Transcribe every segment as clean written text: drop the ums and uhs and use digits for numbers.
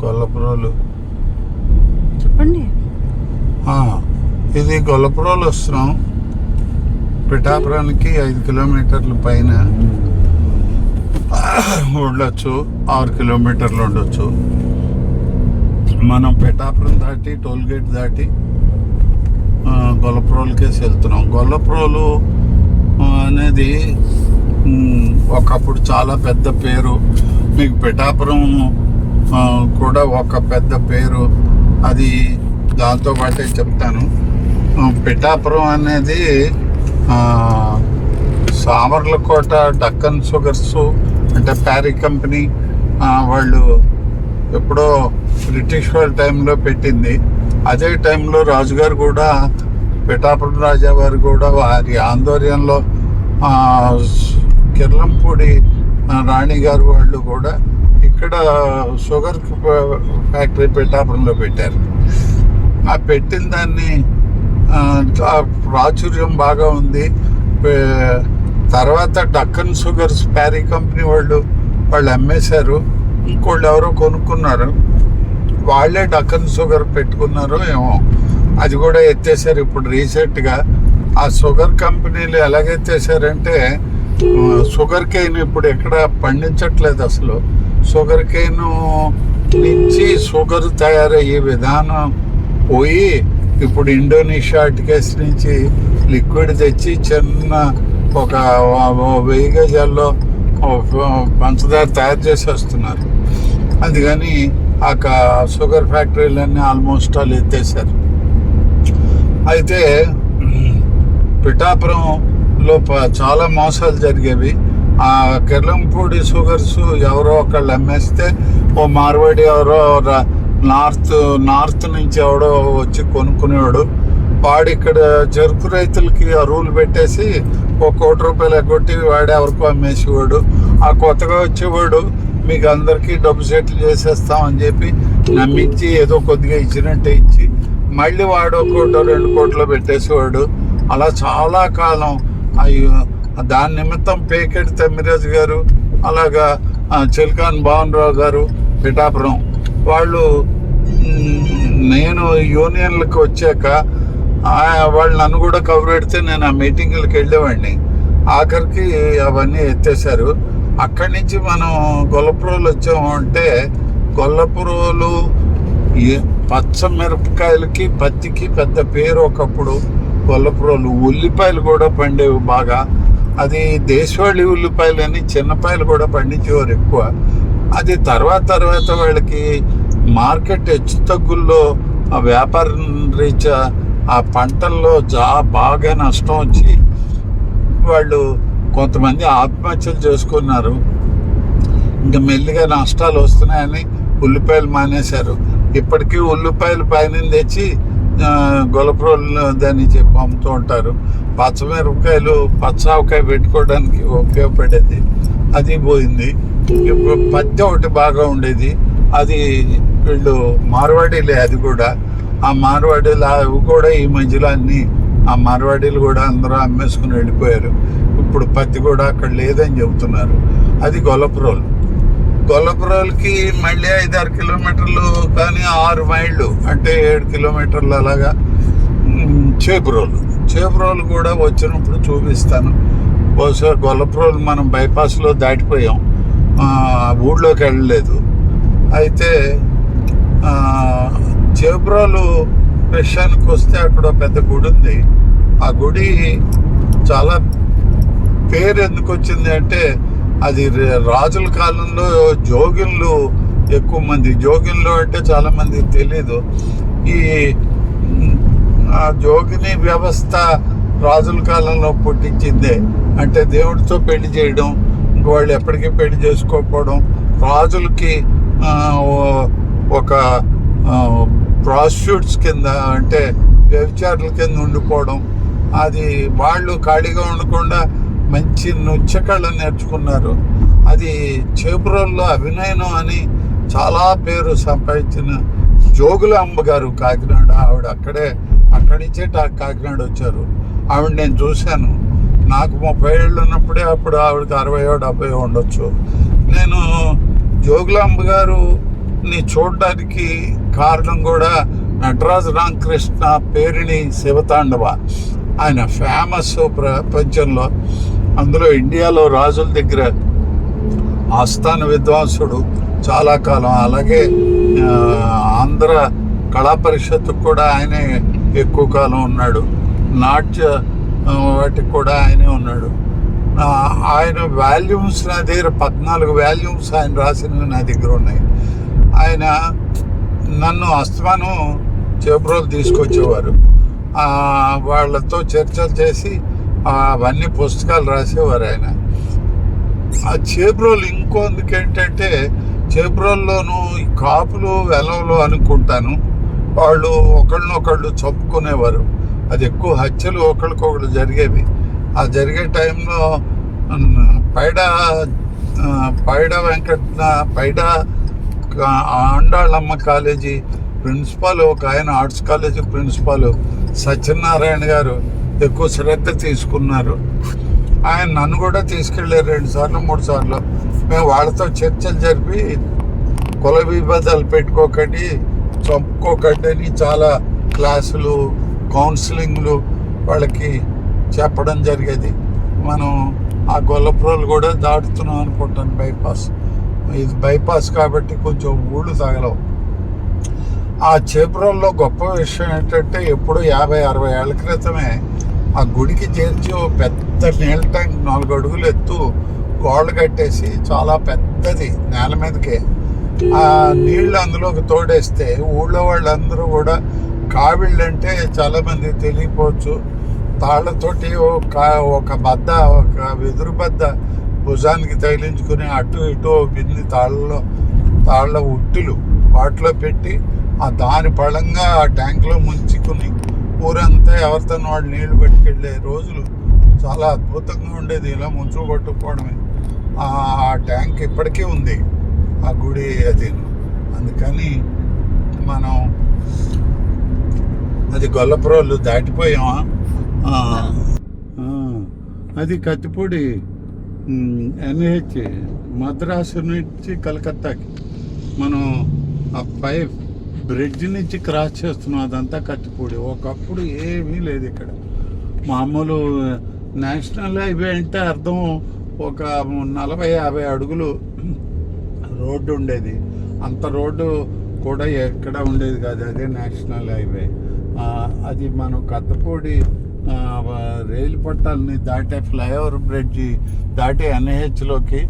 గొల్లపురోలు చెప్పండి. ఇది గొల్లపురోలు వస్తున్నాం. పిఠాపురానికి 5 కిలోమీటర్ల పైన ఉండొచ్చు, 6 కిలోమీటర్లు ఉండొచ్చు. మనం పిఠాపురం దాటి టోల్గేట్ దాటి గొల్లపురోలుకేసి వెళ్తున్నాం. గొల్లపురోలు అనేది ఒకప్పుడు చాలా పెద్ద పేరు. మీకు పిఠాపురం కూడా ఒక పెద్ద పేరు, అది దాంతో పాటే చెప్తాను. పిఠాపురం అనేది సామర్లకోట డక్కన్ షుగర్స్ అంటే ప్యారీ కంపెనీ వాళ్ళు ఎప్పుడో బ్రిటిష్ వాళ్ళ టైంలో పెట్టింది. అదే టైంలో రాజుగారు కూడా, పిఠాపురం రాజావారు కూడా వారి ఆధ్వర్యంలో కిర్లంపూడి రాణి గారు వాళ్ళు కూడా ఇక్కడ షుగర్ ఫ్యాక్టరీ పిఠాపురంలో పెట్టారు. ఆ పెట్టిన దాన్ని ప్రాచుర్యం బాగా ఉంది. తర్వాత డక్కన్ షుగర్స్ ప్యారీ కంపెనీ వాళ్ళు అమ్మేశారు. ఇంకోళ్ళు ఎవరో కొనుక్కున్నారు, వాళ్ళే డక్కన్ షుగర్ పెట్టుకున్నారో ఏమో, అది కూడా ఎత్తేసారు ఇప్పుడు రీసెంట్గా. ఆ షుగర్ కంపెనీలు ఎలాగెత్తేసారంటే షుగర్ కేన్ ఇప్పుడు ఎక్కడ పండించట్లేదు అసలు. షుగర్ కేన్ నుంచి షుగర్ తయారయ్యే విధానం పోయి ఇప్పుడు ఇండోనేషియా అటుకేస్ నుంచి లిక్విడ్ తెచ్చి చిన్న ఒక 1000 గజాల్లో పంచదార తయారు చేసి వస్తున్నారు. అందుకని ఆ షుగర్ ఫ్యాక్టరీలన్నీ ఆల్మోస్ట్ ఆల్ ఎత్తేసారు. అయితే పిఠాపురంలో చాలా మోసాలు జరిగేవి. ఆ కిర్లంపూడి షుగర్స్ ఎవరో ఒకళ్ళు అమ్మేస్తే ఓ మార్వాడి ఎవరో నార్త్ నుంచి ఎవడో వచ్చి కొనుక్కునేవాడు. వాడు ఇక్కడ చెరుకు రైతులకి ఆ రూల్ పెట్టేసి ₹1 కోటి ఎగ్గొట్టి వాడే ఎవరికో అమ్మేసేవాడు. ఆ కొత్తగా వచ్చేవాడు మీకు అందరికీ డబ్బు సెటిల్ చేసేస్తామని చెప్పి నమ్మించి ఏదో కొద్దిగా ఇచ్చినట్టే ఇచ్చి మళ్ళీ వాడు ₹1 కోటో ₹2 కోట్లో పెట్టేసేవాడు. అలా చాలా కాలం దాని నిమిత్తం పేకెట్ తమ్మిరాజు గారు, అలాగా చిల్కాన్ భావన్రావు గారు పిఠాపురం వాళ్ళు, నేను యూనియన్లకు వచ్చాక వాళ్ళు నన్ను కూడా కవర్ పెడితే నేను ఆ మీటింగులకు వెళ్ళేవాడిని. ఆఖరికి అవన్నీ ఎత్తేసారు. అక్కడి నుంచి మనం గొల్లపురోలు వచ్చాము అంటే, గొల్లపురోలు పచ్చమిరపకాయలకి పత్తికి పెద్ద పేరు ఒకప్పుడు. గొల్లపురోలు ఉల్లిపాయలు కూడా పండేవి బాగా. అది దేశవాళీ ఉల్లిపాయలు అని చిన్నపాయలు కూడా పండించేవారు ఎక్కువ. అది తర్వాత వాళ్ళకి మార్కెట్ హెచ్చు తగ్గుల్లో ఆ వ్యాపారం రీత్యా ఆ పంటల్లో బాగా నష్టం వచ్చి వాళ్ళు కొంతమంది ఆత్మహత్యలు చేసుకున్నారు. ఇంకా మెల్లిగా నష్టాలు వస్తున్నాయని ఉల్లిపాయలు మానేశారు. ఇప్పటికీ ఉల్లిపాయలు పైన తెచ్చి గొల్లపురోలు దాన్ని చెప్పి అమ్ముతూ ఉంటారు. పచ్చమిరపకాయలు పచ్చావకాయ పెట్టుకోవడానికి ఉపయోగపడేది, అది పోయింది. ఇప్పుడు పత్తి ఒకటి బాగా ఉండేది, అది వీళ్ళు మార్వాడీలే. అది కూడా ఆ మార్వాడీలు అవి కూడా ఈ మధ్యలో అన్నీ ఆ మార్వాడీలు కూడా అందరూ అమ్మేసుకుని వెళ్ళిపోయారు. ఇప్పుడు పత్తి కూడా అక్కడ లేదని చెబుతున్నారు. అది గొల్లపురోలకి మళ్ళీ 5-6 కిలోమీటర్లు కానీ 6 మైళ్ళు అంటే 7 కిలోమీటర్లు అలాగా చేబ్రోలు కూడా వచ్చినప్పుడు చూపిస్తాను. బహుశా గొల్లపురోలు మనం బైపాస్లో దాటిపోయాం, ఊళ్ళోకి వెళ్ళలేదు. అయితే చేబ్రోలు విషయానికి వస్తే అక్కడ పెద్ద గుడి ఉంది. ఆ గుడి చాలా పేరు ఎందుకు వచ్చింది అంటే, అది రాజుల కాలంలో జోగిన్లు ఎక్కువ మంది, జోగిన్లు అంటే చాలా మందికి తెలీదు. ఈ జోగిని వ్యవస్థ రాజుల కాలంలో పుట్టించిందే. అంటే దేవుడితో పెళ్లి చేయడం, వాళ్ళు ఎప్పటికీ పెళ్లి చేసుకోకపోవడం, రాజులకి ఒక ప్రాస్టిట్యూట్స్ కింద అంటే వ్యభిచారుల కింద ఉండిపోవడం. అది వాళ్ళు ఖాళీగా ఉండకుండా మంచి నృత్యకళ నేర్చుకున్నారు. అది చేబ్రోల్లో అభినయనం అని చాలా పేరు సంపాదించిన జోగులాంబ గారు కాకినాడ, ఆవిడ అక్కడి నుంచే కాకినాడ వచ్చారు. ఆవిడ నేను చూశాను. నాకు 30 ఏళ్ళు ఉన్నప్పుడే, అప్పుడు ఆవిడకి 60 70 ఉండొచ్చు. నేను జోగులాంబ గారు ని చూడడానికి కారణం కూడా నటరాజ రామకృష్ణ పేరుని శివతాండవ. ఆయన ఫేమస్ ప్రపంచంలో. అందులో ఇండియాలో రాజుల దగ్గర ఆస్థాన విద్వాంసుడు చాలా కాలం. అలాగే ఆంధ్ర కళా పరిషత్తుకు కూడా ఆయనే ఎక్కువ కాలం ఉన్నాడు. నాట్య వాటికి కూడా ఆయనే ఉన్నాడు. ఆయన వాల్యూమ్స్ నా దగ్గర 14 వాల్యూమ్స్ ఆయన రాసినవి నా దగ్గర ఉన్నాయి. ఆయన నన్ను అస్తమానం చేబ్రోలు తీసుకొచ్చేవారు. వాళ్ళతో చర్చలు చేసి అవన్నీ పుస్తకాలు రాసేవారు ఆయన. ఆ చేబ్రోలు ఇంకొందుకు ఏంటంటే, చేబ్రోల్లోనూ ఈ కాపులు వెలవలు అనుకుంటాను వాళ్ళు ఒకళ్ళనొకళ్ళు చంపుకునేవారు. అది ఎక్కువ హత్యలు ఒకళ్ళకొకళ్ళు జరిగేవి. ఆ జరిగే టైంలో పైడా ఆండాళ్ళమ్మ కాలేజీ ప్రిన్సిపాల్, ఒక ఆయన ఆర్ట్స్ కాలేజీ ప్రిన్సిపాల్ సత్యనారాయణ గారు ఎక్కువ శ్రద్ధ తీసుకున్నారు. ఆయన నన్ను కూడా తీసుకెళ్ళారు 2 సార్లు 3 సార్లు. మేము వాళ్ళతో చర్చలు జరిపి కుల విభేదాలు పెట్టుకోకండి, చంపుకోకండి అని చాలా క్లాసులు, కౌన్సిలింగ్లు వాళ్ళకి చెప్పడం జరిగేది. మనం ఆ గొల్లపురాలు కూడా దాటుతున్నాం అనుకుంటాను. ఇది బైపాస్ కాబట్టి కొంచెం ఊళ్ళు తగలవు. ఆ చేబ్రోల్లో గొప్ప విషయం ఏంటంటే, ఎప్పుడు 50-60 ఏళ్ల క్రితమే ఆ గుడికి చేర్చి ఓ పెద్ద నీళ్ళ ట్యాంక్ 4 అడుగులు ఎత్తు గోడలు కట్టేసి, చాలా పెద్దది నేల మీదకే, ఆ నీళ్ళు అందులోకి తోడేస్తే ఊళ్ళో వాళ్ళందరూ కూడా, కావిళ్ళంటే చాలామంది తెలియపోవచ్చు, తాళ్లతోటి ఒక వెదురు బద్ద భుజానికి తగిలించుకుని అటు ఇటు బింది తాళ్ళ ఉట్టులు వాటిలో పెట్టి దాని పళంగా ఆ ట్యాంక్లో ముంచుకుని ఊరంతా ఎవరితో వాళ్ళు నీళ్లు పట్టుకెళ్ళే రోజులు చాలా అద్భుతంగా ఉండేది. ఇలా ముంచు పట్టుకోవడమే. ఆ ట్యాంక్ ఇప్పటికీ ఉంది, ఆ గుడి అది. అందుకని మనం అది గొల్లపురోలు దాటిపోయామా. అది కత్తిపూడి NH మద్రాసు నుంచి కలకత్తాకి మనం ఆ బ్రిడ్జ్ నుంచి క్రాస్ చేస్తున్నాం. అదంతా కత్తిపూడి. ఒకప్పుడు ఏమీ లేదు ఇక్కడ. మామూలు నేషనల్ హైవే అంటే అర్థం ఒక 40-50 అడుగులు రోడ్డు ఉండేది. అంత రోడ్డు కూడా ఎక్కడ ఉండేది కాదు. అదే నేషనల్ హైవే. అది మనం కత్తిపూడి రైలు పట్టాలని దాటే ఫ్లైఓవర్ బ్రిడ్జి దాటి NHలోకి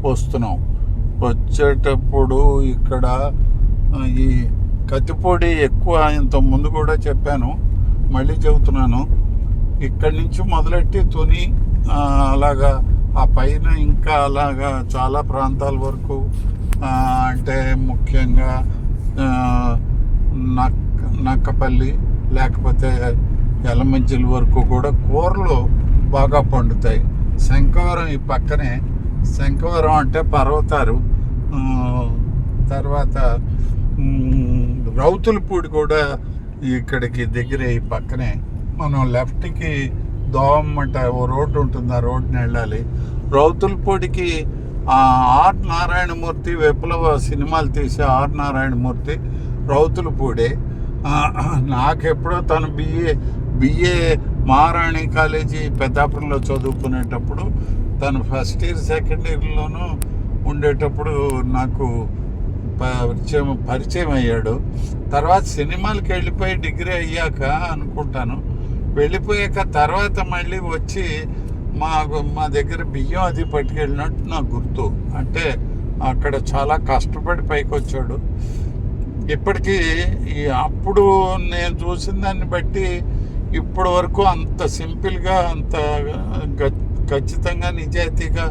వస్తున్నాం. వచ్చేటప్పుడు ఇక్కడ ఈ కత్తిపూడి ఎక్కువ, ఇంత ముందు కూడా చెప్పాను, మళ్ళీ చెబుతున్నాను, ఇక్కడి నుంచి మొదలెట్టి తుని అలాగా ఆ పైన ఇంకా అలాగా చాలా ప్రాంతాల వరకు, అంటే ముఖ్యంగా నక్కపల్లి లేకపోతే ఎలమంచిల వరకు కూడా కూరలు బాగా పండుతాయి. శంఖవరం ఈ పక్కనే. శంఖవరం అంటే పర్వతాలు. తర్వాత రౌతులపూడి కూడా ఇక్కడికి దగ్గరే, ఈ పక్కనే. మనం లెఫ్ట్కి దోవమ్మంట ఓ రోడ్డు ఉంటుంది, ఆ రోడ్డుని వెళ్ళాలి. రౌతులపూడికి ఆర్ నారాయణమూర్తి, విప్లవ సినిమాలు తీసే ఆర్ నారాయణమూర్తి రౌతులపూడే. నాకెప్పుడో తను బిఏ మహారాణి కాలేజీ పెద్దాపురంలో చదువుకునేటప్పుడు, తను ఫస్ట్ ఇయర్ సెకండ్ ఇయర్లోనూ ఉండేటప్పుడు నాకు పరిచయం అయ్యాడు. తర్వాత సినిమాలకి వెళ్ళిపోయి డిగ్రీ అయ్యాక అనుకుంటాను, వెళ్ళిపోయాక తర్వాత మళ్ళీ వచ్చి మా దగ్గర బియ్యం అది పట్టుకెళ్ళినట్టు నాకు గుర్తు. అంటే అక్కడ చాలా కష్టపడి పైకి వచ్చాడు. ఇప్పటికీ అప్పుడు నేను చూసిన దాన్ని బట్టి ఇప్పటి వరకు అంత సింపుల్గా, అంత ఖచ్చితంగా నిజాయితీగా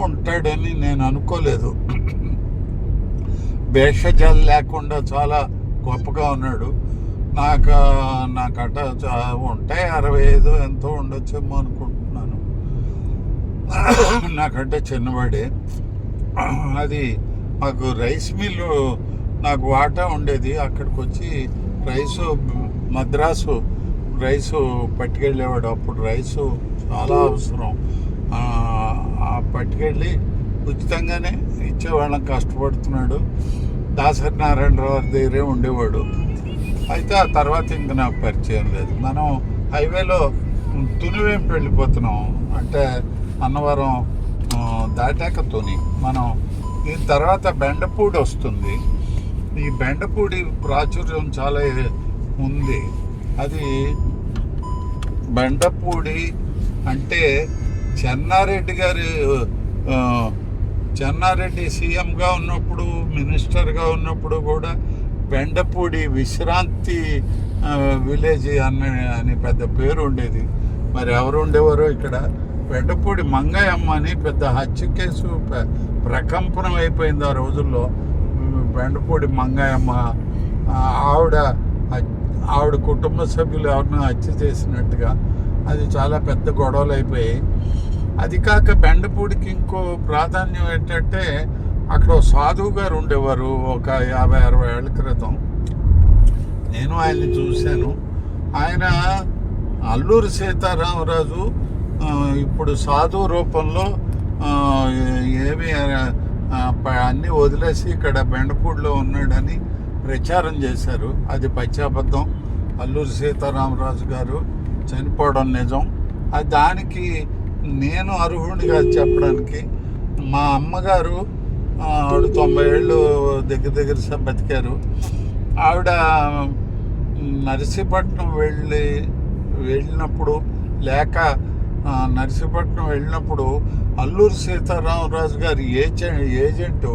ఉంటాడని నేను అనుకోలేదు. భేషజాలు లేకుండా చాలా గొప్పగా ఉన్నాడు. నాకట ఉంటాయి 65 ఎంతో ఉండొచ్చేమో అనుకుంటున్నాను. నాకంటే చిన్నవాడే. అది మాకు రైస్ మిల్లు, నాకు వాటా ఉండేది. అక్కడికి వచ్చి మద్రాసు రైసు పట్టుకెళ్ళేవాడు. అప్పుడు రైసు చాలా అవసరం. పట్టుకెళ్ళి ఉచితంగానే ఇచ్చేవాళ్ళం. కష్టపడుతున్నాడు. దాసరి నారాయణరావు దగ్గరే ఉండేవాడు. అయితే ఆ తర్వాత ఇంక నాకు పరిచయం లేదు. మనం హైవేలో తునివేంపు వెళ్ళిపోతున్నాం, అంటే అన్నవరం దాటాక తుని. మనం దీని తర్వాత బెండపూడి వస్తుంది. ఈ బెండపూడి ప్రాచుర్యం చాలా ఉంది. అది బెండపూడి అంటే చెన్నారెడ్డి సీఎంగా ఉన్నప్పుడు, మినిస్టర్గా ఉన్నప్పుడు కూడా బెండపూడి విశ్రాంతి విలేజ్ అని పెద్ద పేరు ఉండేది. మరి ఎవరు ఉండేవారో ఇక్కడ బెండపూడి మంగయ్యమ్మ అని పెద్ద హత్య కేసు ప్రకంపనం అయిపోయింది ఆ రోజుల్లో. బెండపూడి మంగయ్యమ్మ ఆవిడ కుటుంబ సభ్యులు ఎవరినో హత్య చేసినట్టుగా అది చాలా పెద్ద గొడవలు అయిపోయాయి. అది కాక బెండపూడికి ఇంకో ప్రాధాన్యం ఏంటంటే అక్కడ సాధువు గారు ఉండేవారు ఒక 50-60 ఏళ్ళ క్రితం. నేను ఆయన్ని చూశాను. ఆయన అల్లూరి సీతారామరాజు ఇప్పుడు సాధువు రూపంలో ఏమి అన్నీ వదిలేసి ఇక్కడ బెండపూడిలో ఉన్నాడని ప్రచారం చేశారు. అది పచ్చాబద్ధం. అల్లూరి సీతారామరాజు గారు చనిపోవడం నిజం. అది దానికి నేను అర్హుడిగా చెప్పడానికి. మా అమ్మగారు ఆవిడ 90 ఏళ్ళు దగ్గర బతికారు. ఆవిడ నర్సీపట్నం వెళ్ళినప్పుడు నర్సీపట్నం వెళ్ళినప్పుడు అల్లూరి సీతారామరాజు గారి ఏజెంటు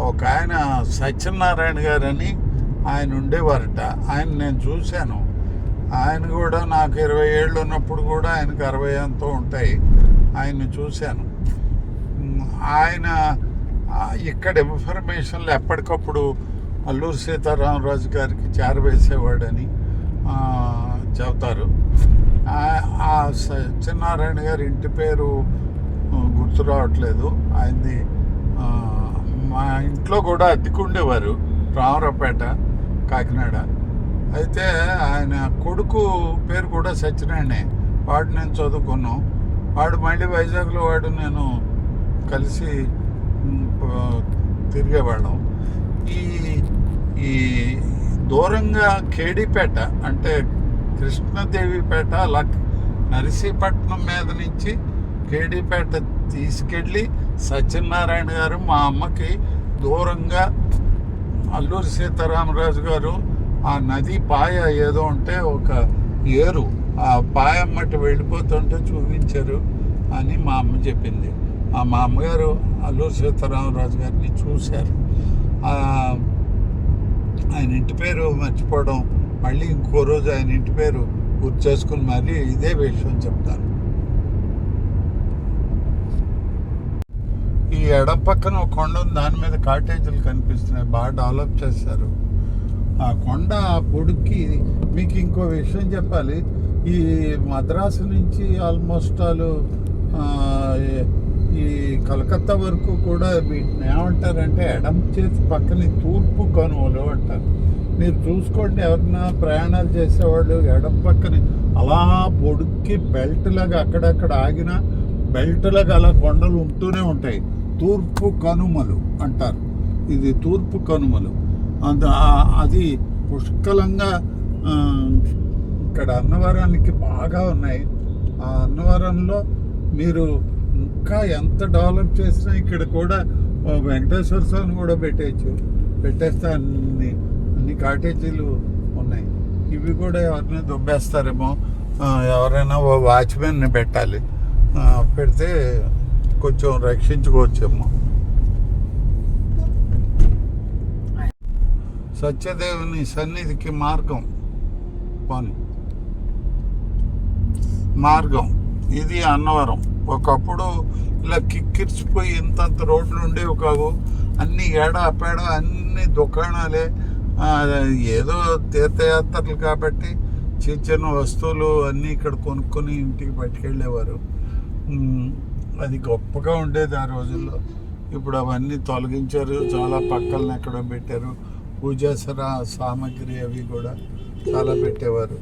ఒక ఆయన సత్యనారాయణ గారు అని ఆయన ఉండేవారట. ఆయన నేను చూశాను. ఆయన కూడా నాకు 20 ఏళ్ళు ఉన్నప్పుడు కూడా ఆయనకు 60 ఎంతో ఉంటాయి. ఆయన్ని చూశాను. ఆయన ఇక్కడ ఇన్ఫర్మేషన్లు ఎప్పటికప్పుడు అల్లూరి సీతారామరాజు గారికి చేరవేసేవాడని చెబుతారు. ఆ సత్యనారాయణ గారి ఇంటి పేరు గుర్తు రావట్లేదు. ఆయనది మా ఇంట్లో కూడా అద్దెకుండేవారు, రామరావుపేట, కాకినాడ. అయితే ఆయన కొడుకు పేరు కూడా సత్యనారాయణే. వాడు నేను చదువుకున్నాం. వాడు మళ్ళీ వైజాగ్లో నేను కలిసి తిరిగేవాళ్ళం. ఈ దూరంగా కేడీపేట అంటే కృష్ణదేవిపేట అలా నర్సీపట్నం మీద నుంచి కేడీపేట తీసుకెళ్ళి సత్యనారాయణ గారు మా అమ్మకి దూరంగా అల్లూరి సీతారామరాజు గారు ఆ నది పాయ ఏదో ఉంటే ఒక ఏరు, ఆ పాయమ్మటి వెళ్ళిపోతుంటే చూపించారు అని మా అమ్మ చెప్పింది. మా అమ్మగారు అల్లూరి సీతారామరాజు గారిని చూశారు. ఆయన ఇంటి పేరు మర్చిపోవడం, మళ్ళీ ఇంకో రోజు ఆయన ఇంటి పేరు గుర్తు చేసుకుని మళ్ళీ ఇదే విషయం చెప్తాను. ఈ ఎడం పక్కన ఒక కొండ ఉంది, దాని మీద కాటేజీలు కనిపిస్తున్నాయి. బాగా డెవలప్ చేశారు ఆ కొండ. ఆ పొడికి మీకు ఇంకో విషయం చెప్పాలి. ఈ మద్రాసు నుంచి ఆల్మోస్ట్ ఈ కలకత్తా వరకు కూడా వీటిని ఏమంటారంటే ఎడం చేతి పక్కన తూర్పు కనుమలు అంటారు. మీరు చూసుకోండి, ఎవరన్నా ప్రయాణాలు చేసేవాళ్ళు ఎడం పక్కన అలా పొడికి బెల్ట్లాగా అక్కడక్కడ ఆగిన బెల్ట్లాగా అలా కొండలు ఉంటూనే ఉంటాయి. తూర్పు కనుమలు అంటారు. ఇది తూర్పు కనుమలు. అది పుష్కలంగా ఇక్కడ అన్నవరానికి బాగా ఉన్నాయి. ఆ అన్నవరంలో మీరు ఇంకా ఎంత డెవలప్ చేసినా ఇక్కడ కూడా వెంకటేశ్వర స్వామిని కూడా పెట్టేస్తే అన్ని కాటేజీలు ఉన్నాయి. ఇవి కూడా ఎవరైనా దుబ్బేస్తారేమో, ఎవరైనా ఓ వాచ్మెన్ని పెట్టాలి. పెడితే కొంచెం రక్షించుకోవచ్చేమో. సత్యదేవుని సన్నిధికి మార్గం ఇది అన్నవరం. ఒకప్పుడు ఇలా కిక్కిర్చిపోయి ఇంతంత రోడ్లు ఉండేవి కావు. అన్ని ఏడాపేడ అన్ని దుకాణాలే. ఏదో తీర్థయాత్రలు కాబట్టి చిన్న వస్తువులు అన్నీ ఇక్కడ కొనుక్కొని ఇంటికి పట్టుకెళ్ళేవారు. అది గొప్పగా ఉండేది ఆ రోజుల్లో. ఇప్పుడు అవన్నీ తొలగించారు, చాలా పక్కలను ఎక్కడో పెట్టారు. పూజాసర సామాగ్రి అవి కూడా చాలా పెట్టేవారు.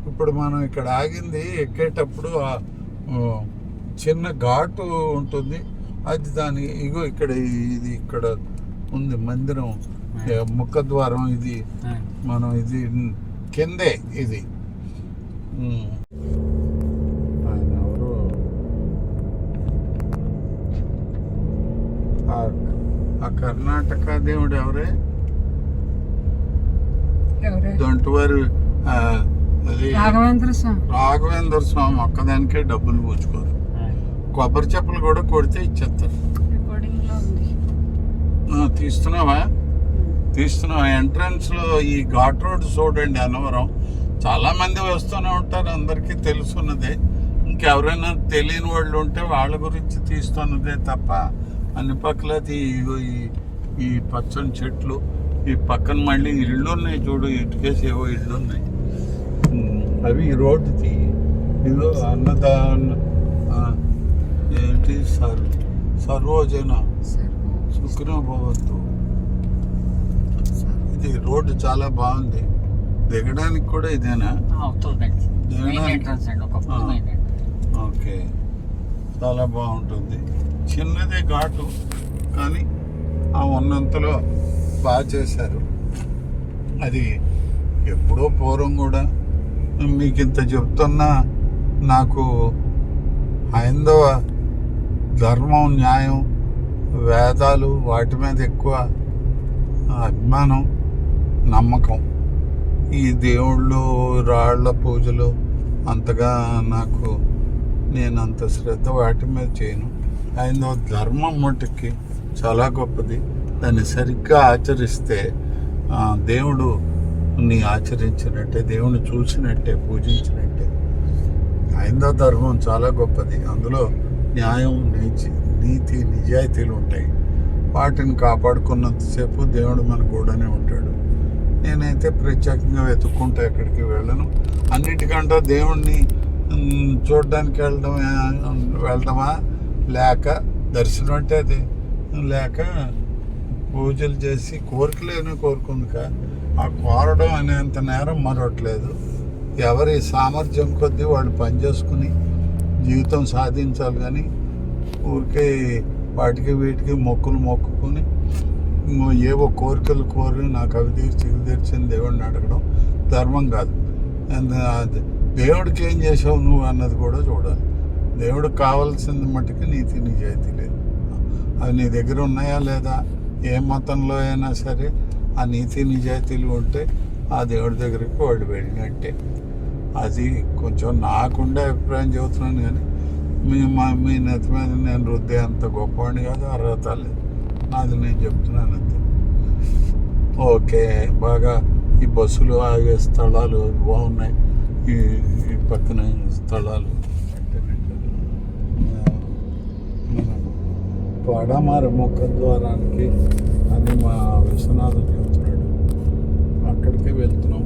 ఇప్పుడు మనం ఇక్కడ ఆగింది ఎక్కేటప్పుడు చిన్న ఘాటు ఉంటుంది. అది దాని ఇక్కడ ఉంది మందిరం, ముఖద్వారం ఇది. మనం ఇది కిందే ఇది. ఆయన ఎవరు ఆ కర్ణాటక దేవుడు ఎవరే? దొంటివారు అది రాఘవేంద్ర స్వామి ఒక్కదానికే డబ్బులు పూచుకోరు. కొబ్బరి చెప్పులు కూడా కొడితే ఇచ్చేస్తారు. తీస్తున్నావా ఎంట్రన్స్ లో ఈ ఘాట్ రోడ్ చూడండి. అన్నవరం చాలా మంది వస్తూనే ఉంటారు, అందరికీ తెలుసున్నదే. ఇంకెవరైనా తెలియని వాళ్ళు ఉంటే వాళ్ళ గురించి తీస్తున్నదే తప్ప అన్ని పక్కలది ఈ పచ్చని చెట్లు, ఈ పక్కన మళ్ళీ ఇళ్ళు ఉన్నాయి చూడు, ఇటుకేసి ఏవో ఇళ్ళు ఉన్నాయి. అవి ఈ రోడ్డుది. ఇదో అన్నదాన ఏంటి సర్వోజన సుఖినో భవతు. ఇది రోడ్డు చాలా బాగుంది. దిగడానికి కూడా ఇదేనా? ఓకే, చాలా బాగుంటుంది. చిన్నదే ఘాటు, కానీ ఆ ఉన్నంతలో బాగా చేశారు. అది ఎప్పుడో పూర్వం కూడా మీకు ఇంత చెప్తున్నా నాకు హైందవ ధర్మం, న్యాయం, వేదాలు వాటి మీద ఎక్కువ అభిమానం, నమ్మకం. ఈ దేవుళ్ళు, రాళ్ల పూజలు అంతగా నాకు, నేను అంత శ్రద్ధ వాటి మీద చేయను. హైందవ ధర్మం మట్టుకి చాలా గొప్పది. దాన్ని సరిగ్గా ఆచరిస్తే దేవుడు నీ ఆచరించినట్టే, దేవుని చూసినట్టే, పూజించినట్టే. హైందవ ధర్మం చాలా గొప్పది. అందులో న్యాయం, నీతి, నిజాయితీలు ఉంటాయి. వాటిని కాపాడుకున్నంతసేపు దేవుడు మన కూడానే ఉంటాడు. నేనైతే ప్రత్యేకంగా వెతుక్కుంటా, ఎక్కడికి వెళ్ళను. అన్నిటికంటే దేవుణ్ణి చూడడానికి వెళ్ళడమా, లేక దర్శనం అంటే అది, లేక పూజలు చేసి కోరికలేని కోరుకుందిక. ఆ కోరడం అనేంత నేరం మరొట్లేదు. ఎవరి సామర్థ్యం కొద్దీ వాళ్ళు పనిచేసుకుని జీవితం సాధించాలి, కానీ ఊరికే వాటికి వీటికి మొక్కుకొని ఏవో కోరికలు కోరి నాకు అవి తీర్చిన దేవుడిని అడగడం ధర్మం కాదు. దేవుడికి ఏం చేసావు నువ్వు అన్నది కూడా చూడాలి. దేవుడికి కావాల్సింది మట్టుకు నీతి, నిజాయితీ లేదు. అవి నీ దగ్గర ఉన్నాయా లేదా? ఏ మతంలో అయినా సరే ఆ నీతి, నిజాయితీలు ఉంటే ఆ దేవుడి దగ్గరికి వాళ్ళు వెళ్ళినట్టే. అది కొంచెం నాకుండే అభిప్రాయం చెబుతున్నాను, కానీ మీ నెత్తి మీద నేను రుద్దే అంత గొప్పవాడిని కాదు, అర్హత లేదు నాది, నేను చెప్తున్నాను అంతే. ఓకే, బాగా ఈ బస్సులు ఆగే స్థలాలు బాగున్నాయి. ఈ పక్కన స్థలాలు పడమర ముఖద్వారానికి అని మా విశ్వనాథుడు చెబుతున్నాడు, అక్కడికి వెళ్తున్నాం.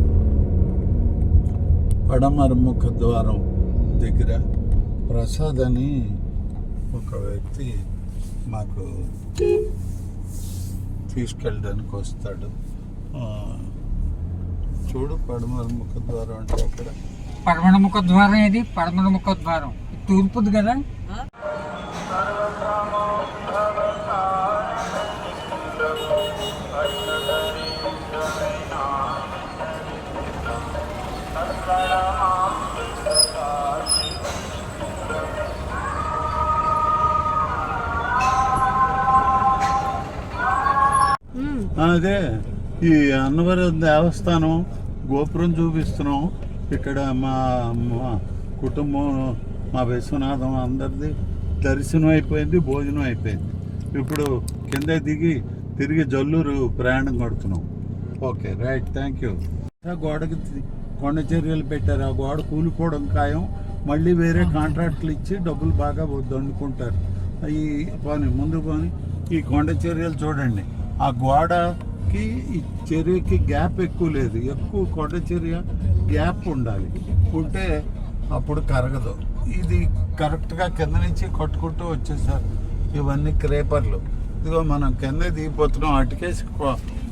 పడమర ముఖద్వారం దగ్గర ప్రసాద్ అని ఒక వ్యక్తి మాకు తీసుకెళ్ళడానికి వస్తాడు. చూడు, పడమర ముఖద్వారం అంటే అక్కడ పడమర ముఖద్వారం. ఇది పడమర ముఖద్వారం తూర్పుది కదా. అదే ఈ అన్నవరం దేవస్థానం గోపురం చూపిస్తున్నాం. ఇక్కడ మా కుటుంబం, మా విశ్వనాథం అందరిది దర్శనం అయిపోయింది, భోజనం అయిపోయింది. ఇప్పుడు కింద దిగి తిరిగి జల్లూరు ప్రయాణం కొడుతున్నాం. Okay, right, thank you. గోడకి కొండ చర్యలు పెట్టారు. ఆ గోడ కూలిపోవడం ఖాయం. మళ్ళీ వేరే కాంట్రాక్ట్లు ఇచ్చి డబ్బులు బాగా దండుకుంటారు. ఈ ముందు పోని ఈ కొండ చర్యలు చూడండి. ఆ గోడకి ఈ చర్యకి గ్యాప్ ఎక్కువ లేదు. ఎక్కువ కొండ చర్య గ్యాప్ ఉండాలి, ఉంటే అప్పుడు కరగదు. ఇది కరెక్ట్గా కింద నుంచి కొట్టుకుంటూ వచ్చేసారు. ఇవన్నీ క్రేపర్లు. ఇదిగో మనం కింద దిగిపోతున్నాం. అటుకేసి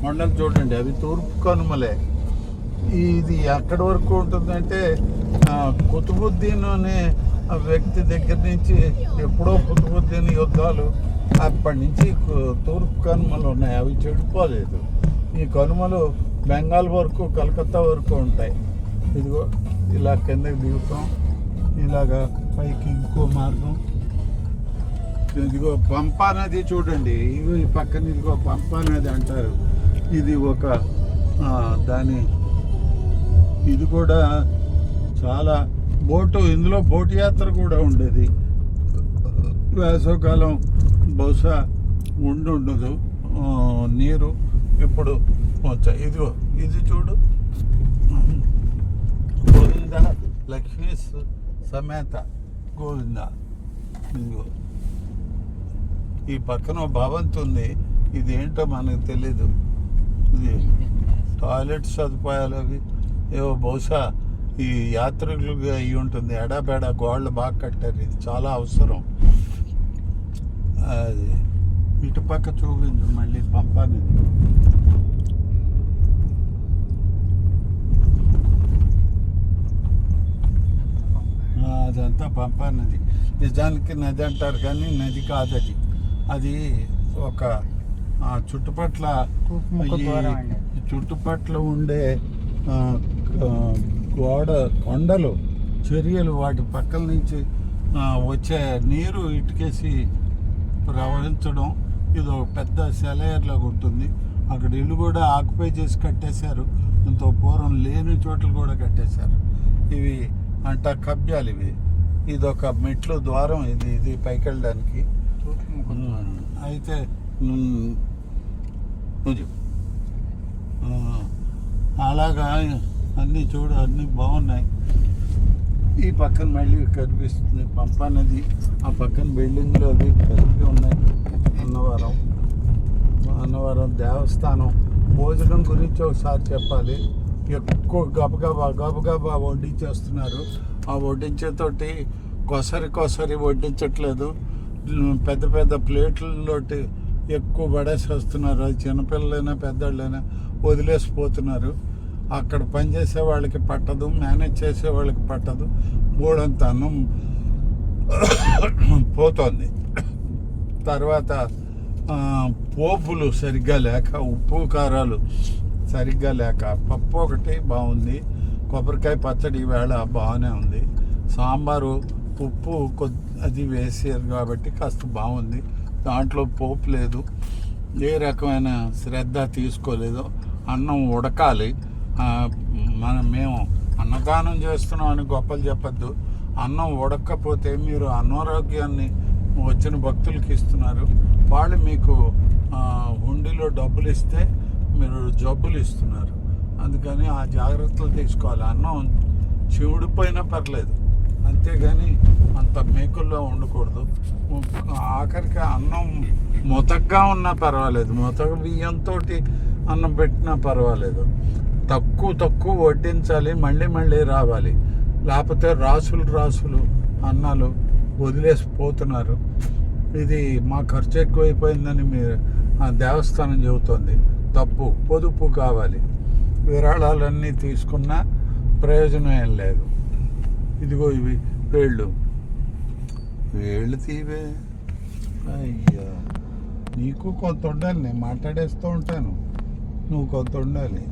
కొండలు చూడండి, అవి తూర్పు కనుమలే. ఇది ఎక్కడి వరకు ఉంటుందంటే కుతుబుద్దీన్ అనే వ్యక్తి దగ్గర నుంచి ఎప్పుడో కుతుబుద్దీన్ యుద్ధాలు అప్పటి నుంచి తూర్పు కనుమలు ఉన్నాయి, అవి చెడిపోలేదు. ఈ కనుమలు బెంగాల్ వరకు, కలకత్తా వరకు ఉంటాయి. ఇదిగో ఇలా కిందకి దిగుతాం, ఇలాగా పైకి ఇంకో మార్గం. ఇదిగో పంపా నది చూడండి, ఇగో ఈ పక్కన ఇదిగో పంపా నది అంటారు. ఇది ఒక దాని ఇది కూడా చాలా ఇందులో బోటు యాత్ర కూడా ఉండేది. వేసవకాలం బహుశా ఉండదు నీరు, ఇప్పుడు వచ్చాయి. ఇదిగో ఇది చూడు, గోవింద లక్ష్మీ సమేత గోవింద. ఇదిగో ఈ పక్కన భవంతి ఉంది, ఇది ఏంటో మనకు తెలీదు. ఇది టాయిలెట్ సదుపాయాలు అవి ఏవో బహుశా ఈ యాత్రికులుగా అయి ఉంటుంది. ఎడాబెడ గోడలు బాగా కట్టారు, ఇది చాలా అవసరం. అది ఇటు పక్క చూపించు మళ్ళీ పంపాని. అదంతా పంపా నది. నిజానికి నది అంటారు కానీ నది కాదది. అది ఒక చుట్టుపట్ల ఉండే కొండలు, చర్యలు, వాటి పక్కల నుంచి వచ్చే నీరు ఇటుకేసి ప్రవహించడం. ఇది ఒక పెద్ద సెలయర్లాగా ఉంటుంది. అక్కడ ఇల్లు కూడా ఆక్యుపై చేసి కట్టేశారు. ఎంతో పూర్వం లేని చోట్ల కూడా కట్టేశారు. ఇవి అంట కబ్జాలు. ఇది ఒక మెట్లు ద్వారం, ఇది పైకి వెళ్ళడానికి. అయితే అలాగా అన్నీ చూడు, అన్నీ బాగున్నాయి. ఈ పక్కన మళ్ళీ కనిపిస్తుంది పంపా నది. ఆ పక్కన బిల్డింగ్లు అవి కలిపి ఉన్నాయి. అన్నవరం దేవస్థానం. భోజనం గురించి ఒకసారి చెప్పాలి. ఎక్కువ గబగబా వడ్డించేస్తున్నారు. ఆ వడ్డించేతోటి కొసరి వడ్డించట్లేదు. పెద్ద పెద్ద ప్లేట్లలోటి ఎక్కువ పడేసి వస్తున్నారు. అది చిన్నపిల్లలైనా పెద్దవాళ్ళైనా వదిలేసిపోతున్నారు. అక్కడ పనిచేసే వాళ్ళకి పట్టదు, మేనేజ్ చేసే వాళ్ళకి పట్టదు. మూడంత అన్నం పోతుంది. తర్వాత పోపులు సరిగ్గా లేక, ఉప్పు కారాలు సరిగ్గా లేక, పప్పు ఒకటి బాగుంది, కొబ్బరికాయ పచ్చడి ఈవేళ బాగానే ఉంది, సాంబారు ఉప్పు అది వేసారు కాబట్టి కాస్త బాగుంది. దాంట్లో పోపు లేదు, ఏ రకమైన శ్రద్ధ తీసుకోలేదు. అన్నం ఉడకాలి. మేము అన్నదానం చేస్తున్నాం అని గొప్పలు చెప్పద్దు. అన్నం ఉడకపోతే మీరు అనారోగ్యాన్ని వచ్చిన భక్తులకి ఇస్తున్నారు. వాళ్ళు మీకు హుండీలో డబ్బులు ఇస్తే మీరు జబ్బులు ఇస్తున్నారు. అందుకని ఆ జాగ్రత్తలు తీసుకోవాలి. అన్నం చివుడిపోయినా పర్లేదు, అంతేగాని అంత మేకుల్లో ఉండకూడదు. ఆఖరికి అన్నం మొతగ్గా ఉన్నా పర్వాలేదు, మొతగ బియ్యంతో అన్నం పెట్టినా పర్వాలేదు. తక్కువ వడ్డించాలి, మళ్ళీ రావాలి. లేకపోతే రాసులు అన్నాలు వదిలేసిపోతున్నారు. ఇది మా ఖర్చు ఎక్కువైపోయిందని మీరు ఆ దేవస్థానం చెబుతోంది. తప్పు. పొదుపు కావాలి. విరాళాలన్నీ తీసుకున్నా ప్రయోజనం ఏం లేదు. ఇదిగో ఇవి వేళ్ళు తీవే. అయ్యా, నీకు కొంత ఉండాలి. నేను మాట్లాడేస్తూ ఉంటాను, నువ్వు కొంత ఉండాలి.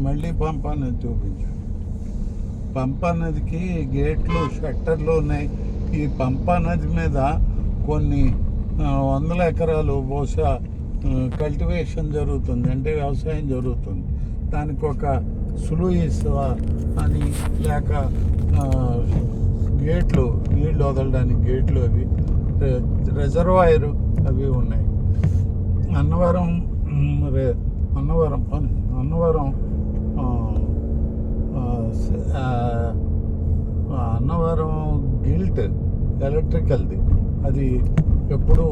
మళ్ళీ పంపా నది చూపించు. పంపా నదికి గేట్లు, షట్టర్లు ఉన్నాయి. ఈ పంపా నది మీద కొన్ని వందల ఎకరాలు బహుశా కల్టివేషన్ జరుగుతుంది, అంటే వ్యవసాయం జరుగుతుంది. దానికి ఒక సులుయిస్ అని లేక గేట్లు, నీళ్ళు వదలడానికి గేట్లు, అవి రిజర్వాయర్ అవి ఉన్నాయి. అన్నవరం గిల్ట్ ఎలక్ట్రికల్ది. అది ఎప్పుడు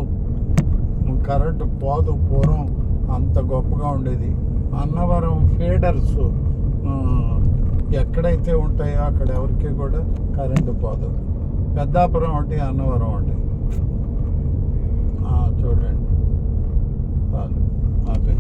కరెంటు పోదు. పూర్వం అంత గొప్పగా ఉండేది. అన్నవరం ఫీడర్స్ ఎక్కడైతే ఉంటాయో అక్కడ ఎవరికి కూడా కరెంటు పోదు. పెద్దాపురం ఒకటి, అన్నవరం ఒకటి. చూడండి, ఆపే.